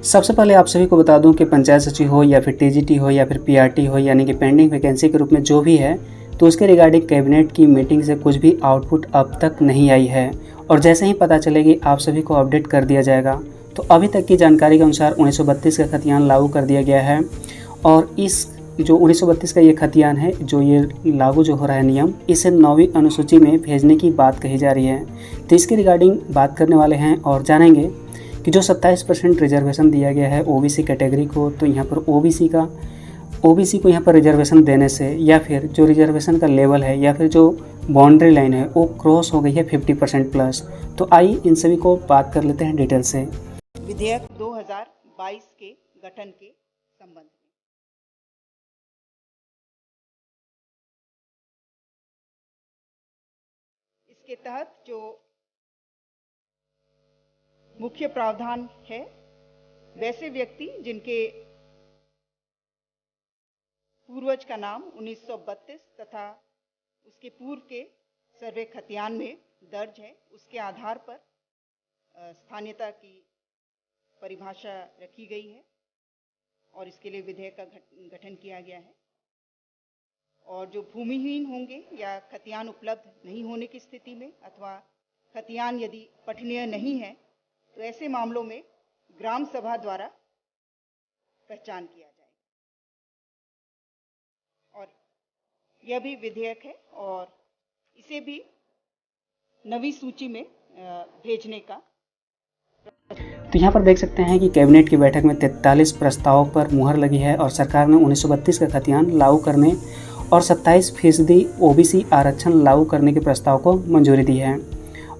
सबसे पहले आप सभी को बता दूं कि पंचायत सचिव हो या फिर टीजीटी हो या फिर पीआरटी हो, यानी कि पेंडिंग वैकेंसी के रूप में जो भी है, तो उसके रिगार्डिंग कैबिनेट की मीटिंग से कुछ भी आउटपुट अब तक नहीं आई है और जैसे ही पता चलेगी आप सभी को अपडेट कर दिया जाएगा। तो अभी तक की जानकारी के अनुसार 1932 का खतियान लागू कर दिया गया है और इस जो 1932 का ये खतियान है, जो ये लागू जो हो रहा है नियम, इसे 9वीं अनुसूची में भेजने की बात कही जा रही है। तो इसके रिगार्डिंग बात करने वाले हैं और जानेंगे कि जो 27% रिजर्वेशन दिया गया है ओबीसी कैटेगरी को, तो यहाँ पर ओबीसी को यहाँ पर रिजर्वेशन देने से या फिर जो रिजर्वेशन का लेवल है या फिर जो बाउंड्री लाइन है वो क्रॉस हो गई है 50% प्लस। तो आइए इन सभी को बात कर लेते हैं डिटेल से। विधेयक 2022 के गठन के संबंध में इसके तहत जो मुख्य प्रावधान है, वैसे व्यक्ति जिनके पूर्वज का नाम 1932 तथा उसके पूर्व के सर्वे खतियान में दर्ज है, उसके आधार पर स्थानीयता की परिभाषा रखी गई है और इसके लिए विधेयक का गठन किया गया है। और जो भूमिहीन होंगे या खतियान उपलब्ध नहीं होने की स्थिति में अथवा खतियान यदि पठनीय नहीं है, तो ऐसे मामलों में ग्राम सभा द्वारा पहचान किया जाएगा। और यह भी विधेयक है और इसे भी नवी सूची में भेजने का। तो यहाँ पर देख सकते हैं कि कैबिनेट की बैठक में 43 प्रस्तावों पर मुहर लगी है और सरकार ने 1932 का खतियान लागू करने और 27% ओबीसी आरक्षण लागू करने के प्रस्ताव को मंजूरी दी है।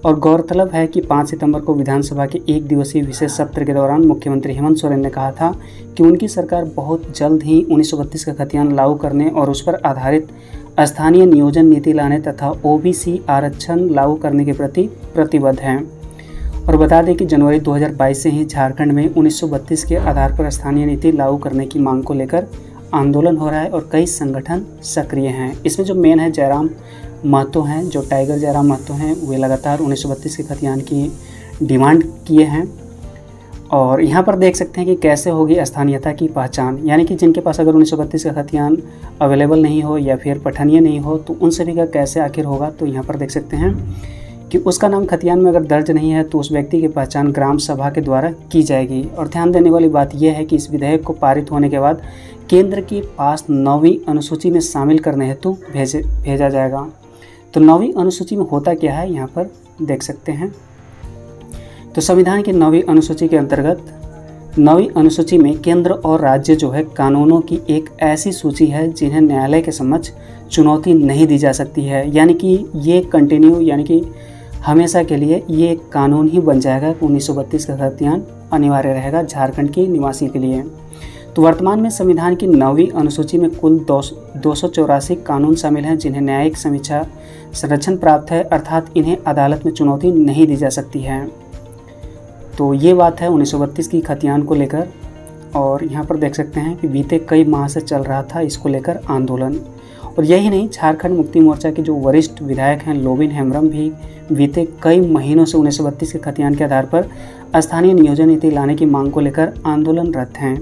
और गौरतलब है कि 5 सितंबर को विधानसभा के 1 दिवसीय विशेष सत्र के दौरान मुख्यमंत्री हेमंत सोरेन ने कहा था कि उनकी सरकार बहुत जल्द ही 1932 का खतियान लागू करने और उस पर आधारित स्थानीय नियोजन नीति लाने तथा ओबीसी आरक्षण लागू करने के प्रति प्रतिबद्ध है। और बता दें कि जनवरी 2022 से ही झारखंड में 1932 के आधार पर स्थानीय नीति लागू करने की मांग को लेकर आंदोलन हो रहा है और कई संगठन सक्रिय हैं। इसमें जो मेन है जयराम महतो हैं, जो टाइगर जयराम महतो हैं, वे लगातार 1932 के खतियान की डिमांड किए हैं। और यहाँ पर देख सकते हैं कि कैसे होगी स्थानीयता की पहचान, यानी कि जिनके पास अगर 1932 का खतियान अवेलेबल नहीं हो या फिर पठनीय नहीं हो तो उन सभी का कैसे आखिर होगा। तो यहाँ पर देख सकते हैं कि उसका नाम खतियान में अगर दर्ज नहीं है तो उस व्यक्ति की पहचान ग्राम सभा के द्वारा की जाएगी। और ध्यान देने वाली बात यह है कि इस विधेयक को पारित होने के बाद केंद्र के पास 9वीं अनुसूची में शामिल करने हेतु भेजा जाएगा। तो 9वीं अनुसूची में होता क्या है यहाँ पर देख सकते हैं। तो संविधान की 9वीं अनुसूची के अंतर्गत 9वीं अनुसूची में केंद्र और राज्य जो है कानूनों की एक ऐसी सूची है जिन्हें न्यायालय के समक्ष चुनौती नहीं दी जा सकती है, यानी कि ये कंटिन्यू, यानी कि हमेशा के लिए ये कानून ही बन जाएगा कि 1932 का खतियान अनिवार्य रहेगा झारखंड के निवासी के लिए। तो वर्तमान में संविधान की 9वीं अनुसूची में कुल 284 कानून शामिल हैं जिन्हें न्यायिक समीक्षा संरक्षण प्राप्त है, अर्थात इन्हें अदालत में चुनौती नहीं दी जा सकती है। तो ये बात है 1932 की खतियान को लेकर। और यहाँ पर देख सकते हैं कि बीते कई माह से चल रहा था इसको लेकर आंदोलन। और यही नहीं, झारखंड मुक्ति मोर्चा के जो वरिष्ठ विधायक हैं लोबिन हेम्ब्रम भी बीते कई महीनों से 1932 के खतियान के आधार पर स्थानीय नियोजन नीति लाने की मांग को लेकर आंदोलनरत हैं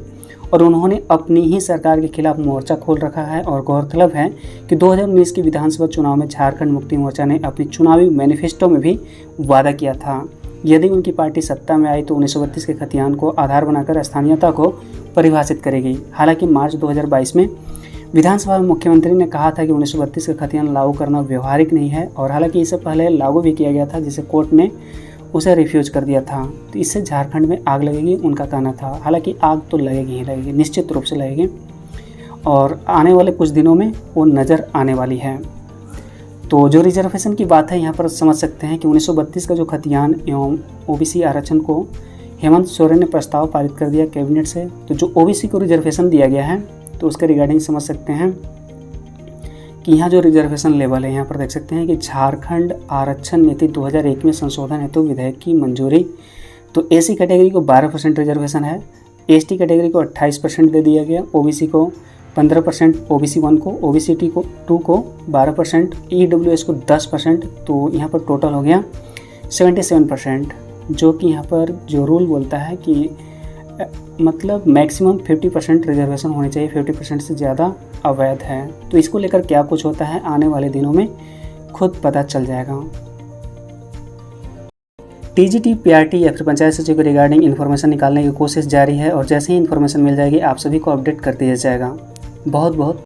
और उन्होंने अपनी ही सरकार के खिलाफ मोर्चा खोल रखा है। और गौरतलब है कि 2019 की विधानसभा चुनाव में झारखंड मुक्ति मोर्चा ने अपनी चुनावी मैनिफेस्टो में भी वादा किया था यदि उनकी पार्टी सत्ता में आई तो 1932 के खतियान को आधार बनाकर स्थानीयता को परिभाषित करेगी। हालांकि मार्च 2022 में विधानसभा में मुख्यमंत्री ने कहा था कि 1932 का खतियान लागू करना व्यवहारिक नहीं है और हालांकि इससे पहले लागू भी किया गया था जिसे कोर्ट ने उसे रिफ्यूज कर दिया था। तो इससे झारखंड में आग लगेगी उनका कहना था। हालांकि आग तो लगेगी ही लगेगी, निश्चित रूप से लगेगी और आने वाले कुछ दिनों में वो नज़र आने वाली है। तो जो रिजर्वेशन की बात है यहाँ पर समझ सकते हैं कि 1932 का जो खतियान एवं ओबीसी आरक्षण को हेमंत सोरेन ने प्रस्ताव पारित कर दिया कैबिनेट से। तो जो ओबीसी को रिजर्वेशन दिया गया है तो उसके रिगार्डिंग समझ सकते हैं कि यहाँ जो रिजर्वेशन लेवल है, यहाँ पर देख सकते हैं कि झारखंड आरक्षण नीति 2001 में संशोधन हेतु विधेयक की मंजूरी। तो एसी कैटेगरी को 12% रिजर्वेशन है, एसटी कैटेगरी को 28% दे दिया गया, ओबीसी को 15%, ओबीसी 1 को, ओबीसी 2 को 12%, ईडब्ल्यूएस को 10%। तो यहाँ पर टोटल हो गया 77%, जो कि यहाँ पर जो रूल बोलता है कि मतलब मैक्सिमम 50% रिजर्वेशन होनी चाहिए, 50% से ज़्यादा अवैध है। तो इसको लेकर क्या कुछ होता है आने वाले दिनों में खुद पता चल जाएगा। टीजीटी, पीआरटी या फिर पंचायत सचिव के रिगार्डिंग इन्फॉर्मेशन निकालने की कोशिश जारी है और जैसे ही इन्फॉर्मेशन मिल जाएगी आप सभी को अपडेट कर दिया जाएगा। बहुत बहुत